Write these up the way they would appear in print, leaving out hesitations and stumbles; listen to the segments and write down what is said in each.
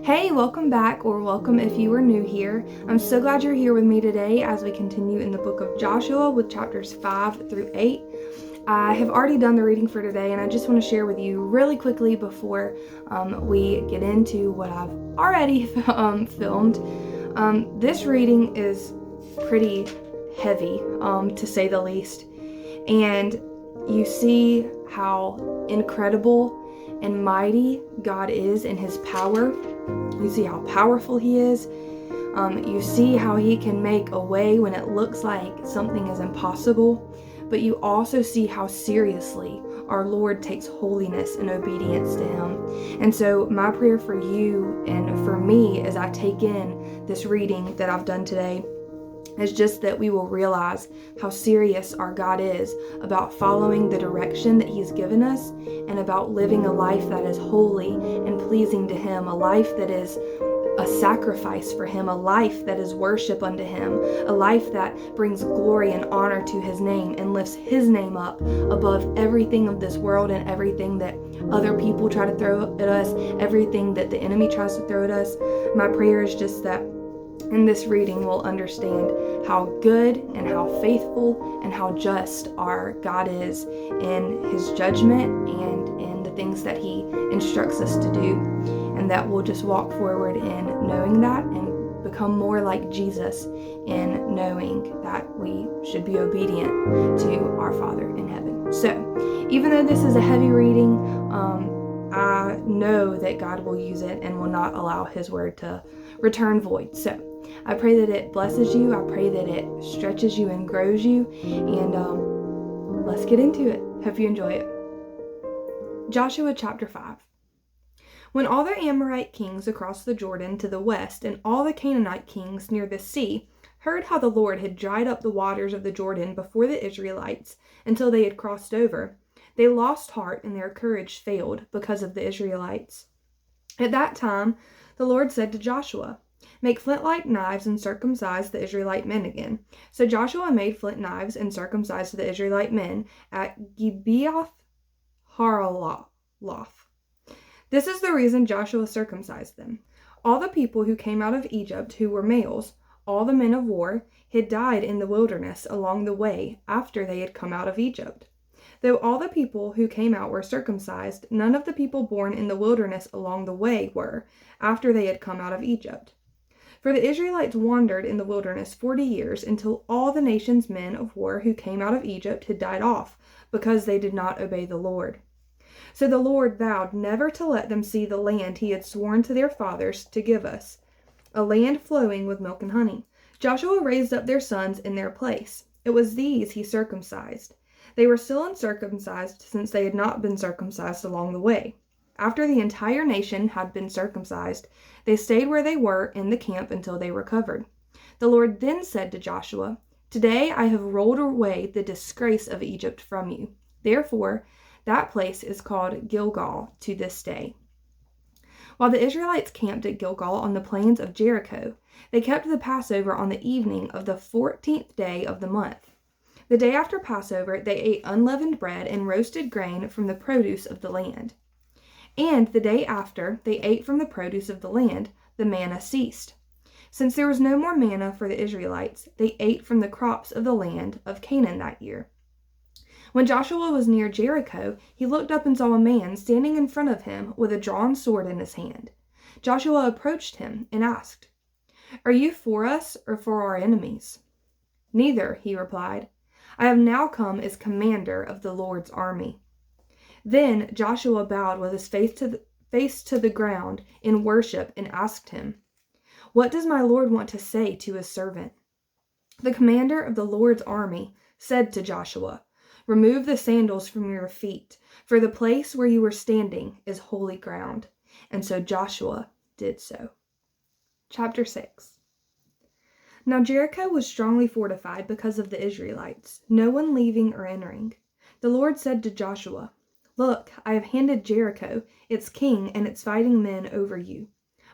Hey, welcome back, or welcome if you are new here. I'm so glad you're here with me today as we continue in the book of Joshua with chapters 5 through 8. I have already done the reading for today, and I just want to share with you really quickly before we get into what I've already filmed. This reading is pretty heavy, to say the least, and you see how incredible and mighty God is in his power. You see how powerful he is. You see how he can make a way when it looks like something is impossible. But you also see how seriously our Lord takes holiness and obedience to him. And so my prayer for you and for me as I take in this reading that I've done today is just that we will realize how serious our God is about following the direction that he's given us and about living a life that is holy and pleasing to him, a life that is a sacrifice for him, a life that is worship unto him, a life that brings glory and honor to his name and lifts his name up above everything of this world and everything that other people try to throw at us, everything that the enemy tries to throw at us. My prayer is just that in this reading we'll understand how good and how faithful and how just our God is in his judgment and in the things that he instructs us to do, and that we'll just walk forward in knowing that and become more like Jesus in knowing that we should be obedient to our Father in heaven. So even though this is a heavy reading, I know that God will use it and will not allow his word to return void. So I pray that it blesses you. I pray that it stretches you and grows you. And let's get into it. Hope you enjoy it. Joshua chapter 5. When all the Amorite kings across the Jordan to the west and all the Canaanite kings near the sea heard how the Lord had dried up the waters of the Jordan before the Israelites until they had crossed over, they lost heart and their courage failed because of the Israelites. At that time, the Lord said to Joshua, "Make flint-like knives and circumcise the Israelite men again." So Joshua made flint knives and circumcised the Israelite men at Gibeath Haraloth. This is the reason Joshua circumcised them. All the people who came out of Egypt who were males, all the men of war, had died in the wilderness along the way after they had come out of Egypt. Though all the people who came out were circumcised, none of the people born in the wilderness along the way were, after they had come out of Egypt. For the Israelites wandered in the wilderness 40 years until all the nation's men of war who came out of Egypt had died off, because they did not obey the Lord. So the Lord vowed never to let them see the land he had sworn to their fathers to give us, a land flowing with milk and honey. Joshua raised up their sons in their place. It was these he circumcised. They were still uncircumcised, since they had not been circumcised along the way. After the entire nation had been circumcised, they stayed where they were in the camp until they recovered. The Lord then said to Joshua, "Today I have rolled away the disgrace of Egypt from you." Therefore, that place is called Gilgal to this day. While the Israelites camped at Gilgal on the plains of Jericho, they kept the Passover on the evening of the 14th day of the month. The day after Passover, they ate unleavened bread and roasted grain from the produce of the land. And the day after they ate from the produce of the land, the manna ceased. Since there was no more manna for the Israelites, they ate from the crops of the land of Canaan that year. When Joshua was near Jericho, he looked up and saw a man standing in front of him with a drawn sword in his hand. Joshua approached him and asked, "Are you for us or for our enemies?" "Neither," he replied. "I have now come as commander of the Lord's army." Then Joshua bowed with his face to the ground in worship and asked him, "What does my Lord want to say to his servant?" The commander of the Lord's army said to Joshua, "Remove the sandals from your feet, for the place where you are standing is holy ground." And so Joshua did so. Chapter 6. Now Jericho was strongly fortified because of the Israelites, no one leaving or entering. The Lord said to Joshua, "Look, I have handed Jericho, its king, and its fighting men over you.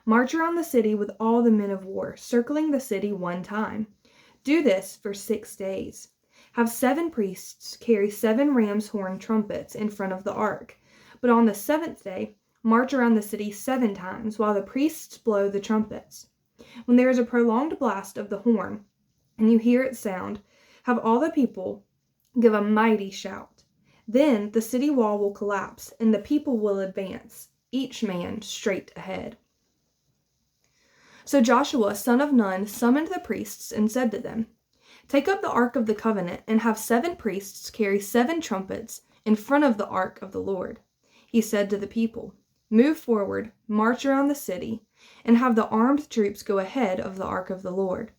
March around the city with all the men of war, circling the city one time. Do this for 6 days. Have 7 priests carry 7 ram's horn trumpets in front of the ark. But on the 7th day, March around the city 7 times, while the priests blow the trumpets. When there is a prolonged blast of the horn, and you hear its sound, have all the people give a mighty shout. Then the city wall will collapse, and the people will advance, each man straight ahead." So Joshua, son of Nun, summoned the priests and said to them, "Take up the Ark of the Covenant, and have 7 priests carry 7 trumpets in front of the Ark of the Lord." He said to the people, "Move forward, march around the city, and have the armed troops go ahead of the Ark of the Lord."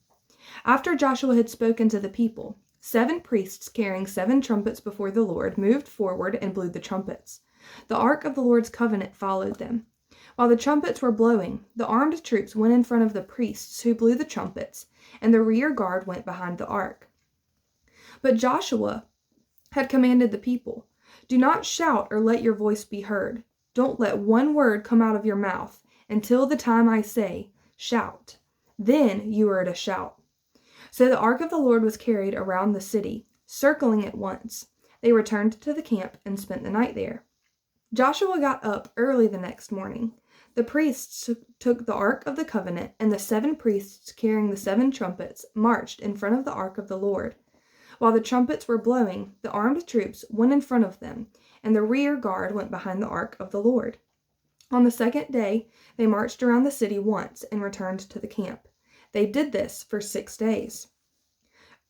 After Joshua had spoken to the people, 7 priests carrying 7 trumpets before the Lord moved forward and blew the trumpets. The Ark of the Lord's covenant followed them. While the trumpets were blowing, the armed troops went in front of the priests who blew the trumpets, and the rear guard went behind the ark. But Joshua had commanded the people, "Do not shout or let your voice be heard. Don't let one word come out of your mouth until the time I say, 'Shout.' Then you are to shout." So the ark of the Lord was carried around the city, circling it once. They returned to the camp and spent the night there. Joshua got up early the next morning. The priests took the Ark of the Covenant, and the 7 priests carrying the 7 trumpets marched in front of the Ark of the Lord. While the trumpets were blowing, the armed troops went in front of them, and the rear guard went behind the Ark of the Lord. On the 2nd day, they marched around the city once and returned to the camp. They did this for 6 days.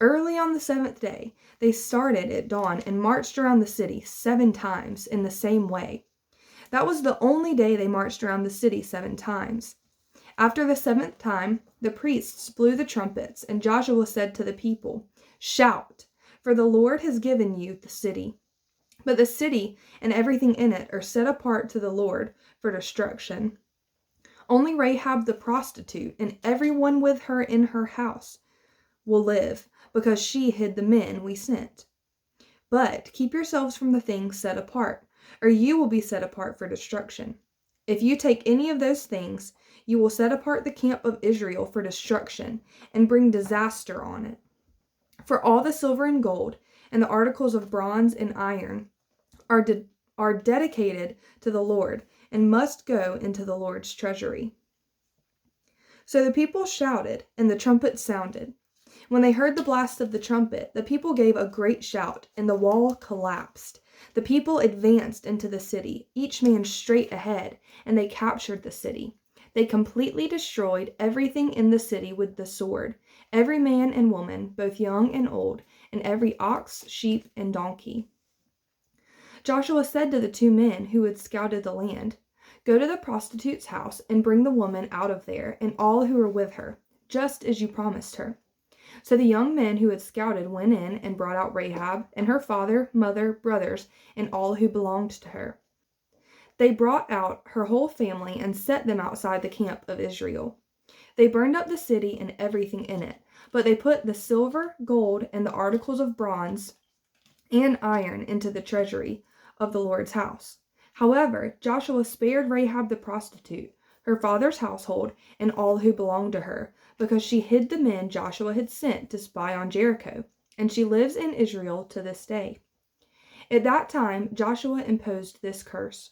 Early on the 7th day, they started at dawn and marched around the city 7 times in the same way. That was the only day they marched around the city 7 times. After the 7th time, the priests blew the trumpets, and Joshua said to the people, "Shout, for the Lord has given you the city." But the city and everything in it are set apart to the Lord for destruction. Only Rahab the prostitute and everyone with her in her house will live, because she hid the men we sent. But keep yourselves from the things set apart, or you will be set apart for destruction. If you take any of those things, you will set apart the camp of Israel for destruction and bring disaster on it. For all the silver and gold and the articles of bronze and iron are dedicated to the Lord and must go into the Lord's treasury." So the people shouted, and the trumpet sounded. When they heard the blast of the trumpet, the people gave a great shout, and the wall collapsed. The people advanced into the city, each man straight ahead, and they captured the city. They completely destroyed everything in the city with the sword, every man and woman, both young and old, and every ox, sheep, and donkey. Joshua said to the 2 men who had scouted the land, "Go to the prostitute's house and bring the woman out of there and all who are with her, just as you promised her." So the young men who had scouted went in and brought out Rahab and her father, mother, brothers, and all who belonged to her. They brought out her whole family and set them outside the camp of Israel. They burned up the city and everything in it, but they put the silver, gold, and the articles of bronze and iron into the treasury of the Lord's house. However, Joshua spared Rahab the prostitute, her father's household, and all who belonged to her, because she hid the men Joshua had sent to spy on Jericho, and she lives in Israel to this day. At that time, Joshua imposed this curse: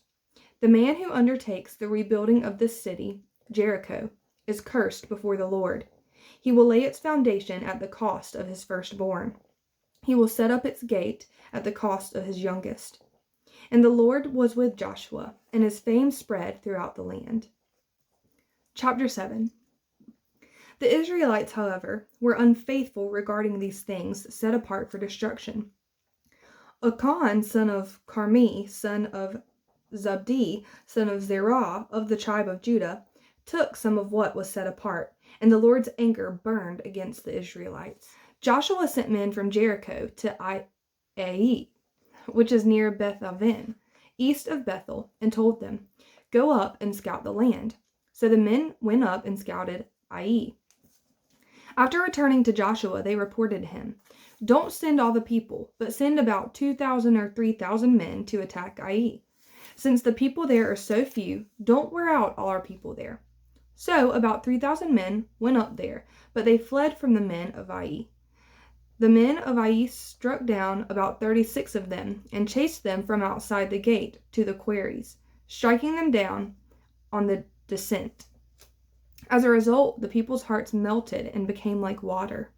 "The man who undertakes the rebuilding of this city, Jericho, is cursed before the Lord. He will lay its foundation at the cost of his firstborn. He will set up its gate at the cost of his youngest." And the Lord was with Joshua, and his fame spread throughout the land. Chapter 7. The Israelites, however, were unfaithful regarding these things set apart for destruction. Achan, son of Carmi, son of Zabdi, son of Zerah, of the tribe of Judah, took some of what was set apart, and the Lord's anger burned against the Israelites. Joshua sent men from Jericho to Ai, which is near Beth-aven, east of Bethel, and told them, "Go up and scout the land." So the men went up and scouted Ai. After returning to Joshua, they reported to him, "Don't send all the people, but send about 2,000 or 3,000 men to attack Ai. Since the people there are so few, don't wear out all our people there." So about 3,000 men went up there, but they fled from the men of Ai. The men of Ai struck down about 36 of them and chased them from outside the gate to the quarries, striking them down on the descent. As a result, the people's hearts melted and became like water.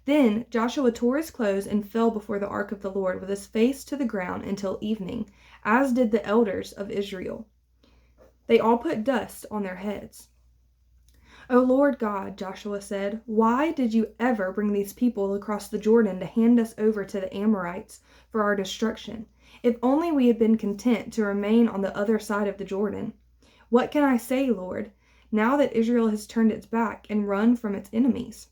Then Joshua tore his clothes and fell before the ark of the Lord with his face to the ground until evening, as did the elders of Israel. They all put dust on their heads. "O Lord God," Joshua said, "why did you ever bring these people across the Jordan to hand us over to the Amorites for our destruction? If only we had been content to remain on the other side of the Jordan. What can I say, Lord, now that Israel has turned its back and run from its enemies?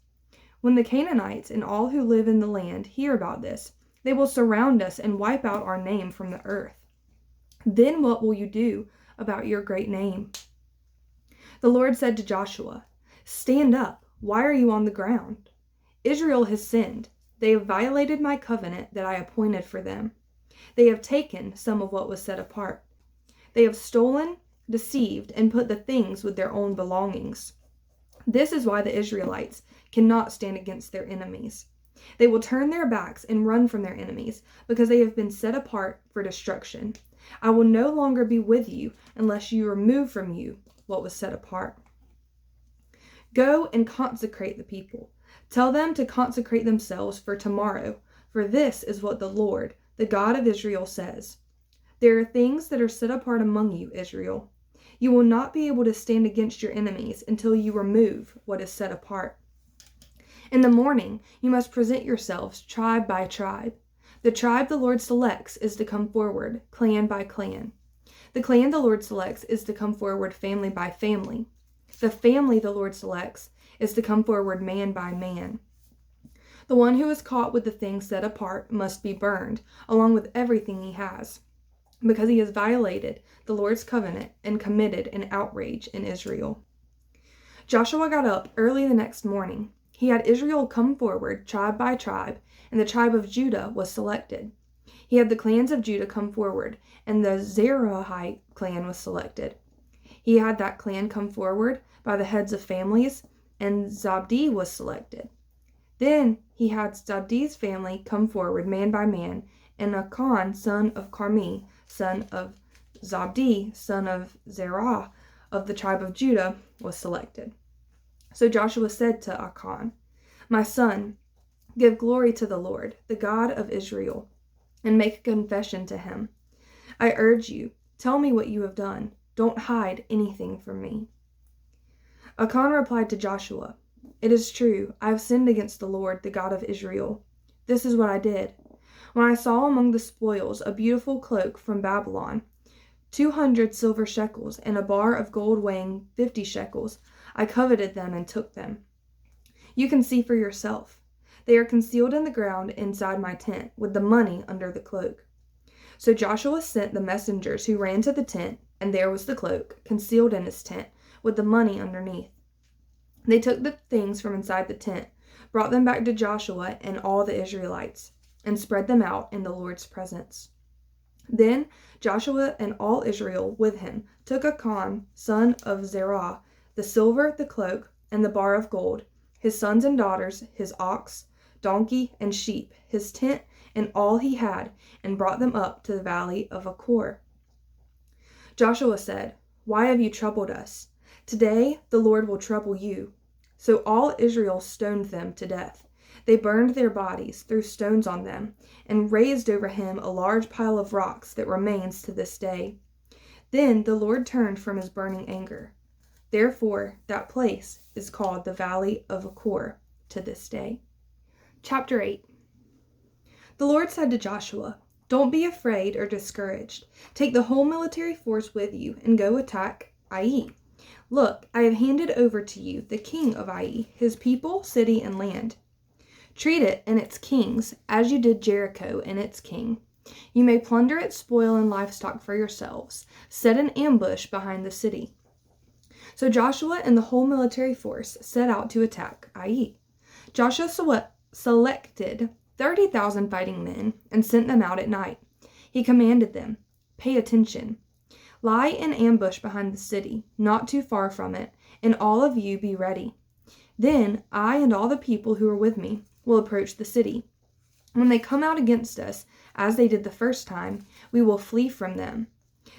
When the Canaanites and all who live in the land hear about this, they will surround us and wipe out our name from the earth. Then what will you do about your great name?" The Lord said to Joshua, "Stand up. Why are you on the ground? Israel has sinned. They have violated my covenant that I appointed for them. They have taken some of what was set apart. They have stolen, deceived, and put the things with their own belongings. This is why the Israelites cannot stand against their enemies. They will turn their backs and run from their enemies because they have been set apart for destruction. I will no longer be with you unless you remove from you what was set apart. Go and consecrate the people. Tell them to consecrate themselves for tomorrow, for this is what the Lord, the God of Israel, says. There are things that are set apart among you, Israel. You will not be able to stand against your enemies until you remove what is set apart. In the morning, you must present yourselves tribe by tribe. The tribe the Lord selects is to come forward, clan by clan. The clan the Lord selects is to come forward family by family. The family the Lord selects is to come forward man by man. The one who is caught with the things set apart must be burned, along with everything he has, because he has violated the Lord's covenant and committed an outrage in Israel." Joshua got up early the next morning. He had Israel come forward tribe by tribe, and the tribe of Judah was selected. He had the clans of Judah come forward, and the Zerahite clan was selected. He had that clan come forward by the heads of families, and Zabdi was selected. Then he had Zabdi's family come forward man by man, and Achan, son of Carmi, son of Zabdi, son of Zerah, of the tribe of Judah, was selected. So Joshua said to Achan, "My son, give glory to the Lord, the God of Israel, and make a confession to him. I urge you, tell me what you have done. Don't hide anything from me." Achan replied to Joshua, "It is true, I have sinned against the Lord, the God of Israel. This is what I did. When I saw among the spoils a beautiful cloak from Babylon, 200 silver shekels, and a bar of gold weighing 50 shekels, I coveted them and took them. You can see for yourself. They are concealed in the ground inside my tent, with the money under the cloak." So Joshua sent the messengers who ran to the tent, and there was the cloak, concealed in his tent, with the money underneath. They took the things from inside the tent, brought them back to Joshua and all the Israelites, and spread them out in the Lord's presence. Then Joshua and all Israel with him took Achan, son of Zerah, the silver, the cloak, and the bar of gold, his sons and daughters, his ox, donkey, and sheep, his tent, and all he had, and brought them up to the valley of Achor. Joshua said, "Why have you troubled us? Today the Lord will trouble you." So all Israel stoned them to death. They burned their bodies, threw stones on them, and raised over him a large pile of rocks that remains to this day. Then the Lord turned from his burning anger. Therefore, that place is called the Valley of Achor to this day. Chapter 8. The Lord said to Joshua, "Don't be afraid or discouraged. Take the whole military force with you and go attack Ai. Look, I have handed over to you the king of Ai, his people, city, and land. Treat it and its kings as you did Jericho and its king. You may plunder its spoil and livestock for yourselves. Set an ambush behind the city." So Joshua and the whole military force set out to attack Ai. Joshua selected 30,000 fighting men and sent them out at night. He commanded them, "Pay attention. Lie in ambush behind the city, not too far from it, and all of you be ready. Then I and all the people who are with me will approach the city. When they come out against us, as they did the first time, we will flee from them.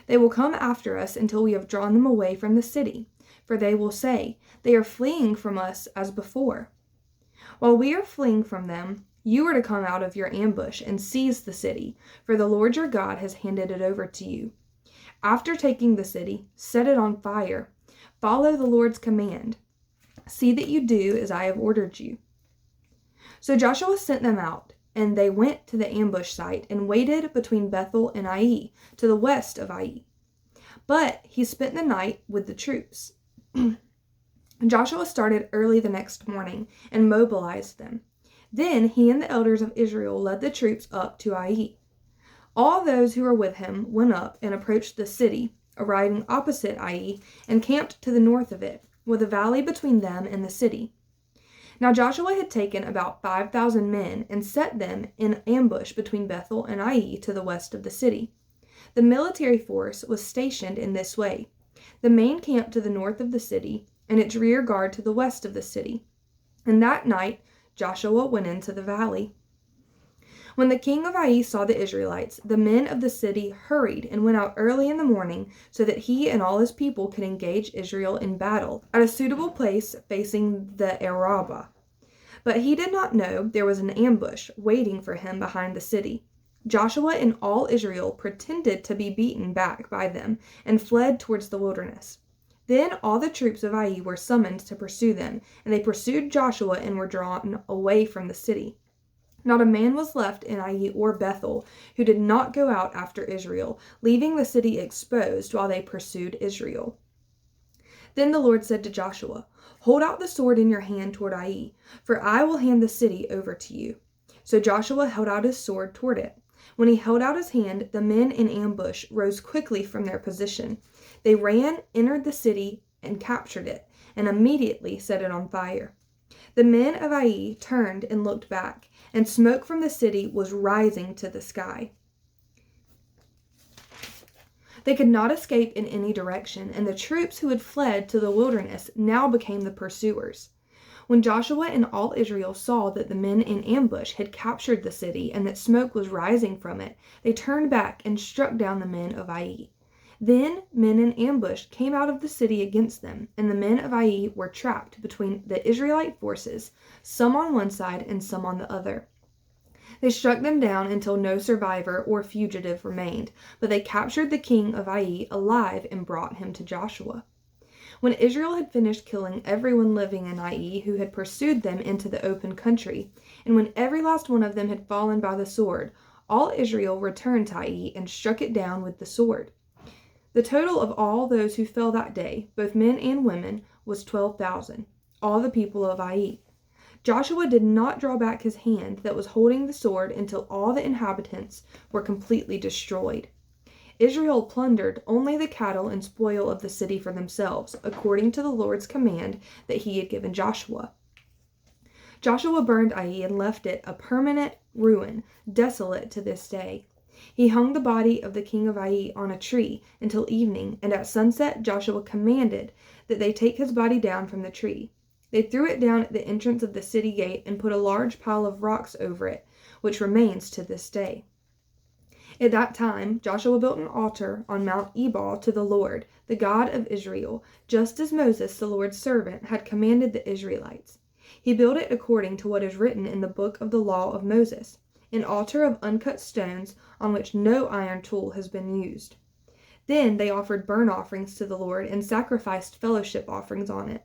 They will come after us until we have drawn them away from the city, for they will say, 'They are fleeing from us as before.' While we are fleeing from them, you are to come out of your ambush and seize the city, for the Lord your God has handed it over to you. After taking the city, set it on fire. Follow the Lord's command. See that you do as I have ordered you." So Joshua sent them out, and they went to the ambush site and waited between Bethel and Ai, to the west of Ai. But he spent the night with the troops. Joshua started early the next morning and mobilized them. Then he and the elders of Israel led the troops up to Ai. All those who were with him went up and approached the city, arriving opposite Ai, and camped to the north of it, with a valley between them and the city. Now Joshua had taken about 5,000 men and set them in ambush between Bethel and Ai to the west of the city. The military force was stationed in this way: the main camp to the north of the city, and its rear guard to the west of the city. And that night Joshua went into the valley. When the king of Ai saw the Israelites, the men of the city hurried and went out early in the morning so that he and all his people could engage Israel in battle at a suitable place facing the Arabah. But he did not know there was an ambush waiting for him behind the city. Joshua and all Israel pretended to be beaten back by them and fled towards the wilderness. Then all the troops of Ai were summoned to pursue them, and they pursued Joshua and were drawn away from the city. Not a man was left in Ai or Bethel who did not go out after Israel, leaving the city exposed while they pursued Israel. Then the Lord said to Joshua, "Hold out the sword in your hand toward Ai, for I will hand the city over to you." So Joshua held out his sword toward it. When he held out his hand, the men in ambush rose quickly from their position. They ran, entered the city, and captured it, and immediately set it on fire. The men of Ai turned and looked back, and smoke from the city was rising to the sky. They could not escape in any direction, and the troops who had fled to the wilderness now became the pursuers. When Joshua and all Israel saw that the men in ambush had captured the city and that smoke was rising from it, they turned back and struck down the men of Ai. Then men in ambush came out of the city against them, and the men of Ai were trapped between the Israelite forces, some on one side and some on the other. They struck them down until no survivor or fugitive remained, but they captured the king of Ai alive and brought him to Joshua. When Israel had finished killing everyone living in Ai who had pursued them into the open country, and when every last one of them had fallen by the sword, all Israel returned to Ai and struck it down with the sword. The total of all those who fell that day, both men and women, was 12,000, all the people of Ai. Joshua did not draw back his hand that was holding the sword until all the inhabitants were completely destroyed. Israel plundered only the cattle and spoil of the city for themselves, according to the Lord's command that he had given Joshua. Joshua burned Ai and left it a permanent ruin, desolate to this day. He hung the body of the king of Ai on a tree until evening, and at sunset Joshua commanded that they take his body down from the tree. They threw it down at the entrance of the city gate and put a large pile of rocks over it, which remains to this day. At that time, Joshua built an altar on Mount Ebal to the Lord, the God of Israel, just as Moses, the Lord's servant, had commanded the Israelites. He built it according to what is written in the book of the law of Moses, an altar of uncut stones on which no iron tool has been used. Then they offered burnt offerings to the Lord and sacrificed fellowship offerings on it.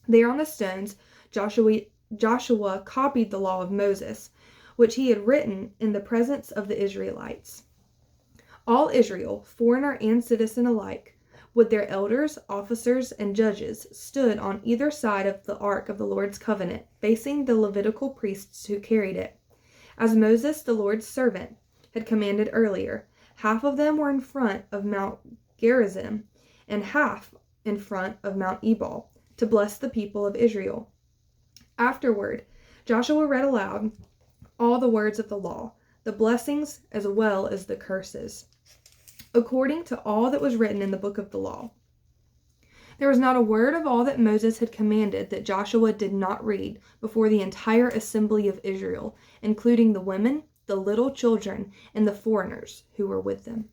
There on the stones, Joshua copied the law of Moses, which he had written in the presence of the Israelites. All Israel, foreigner and citizen alike, with their elders, officers, and judges, stood on either side of the ark of the Lord's covenant, facing the Levitical priests who carried it. As Moses, the Lord's servant, had commanded earlier, half of them were in front of Mount Gerizim and half in front of Mount Ebal, to bless the people of Israel. Afterward, Joshua read aloud all the words of the law, the blessings as well as the curses, according to all that was written in the book of the law. There was not a word of all that Moses had commanded that Joshua did not read before the entire assembly of Israel, including the women, the little children, and the foreigners who were with them.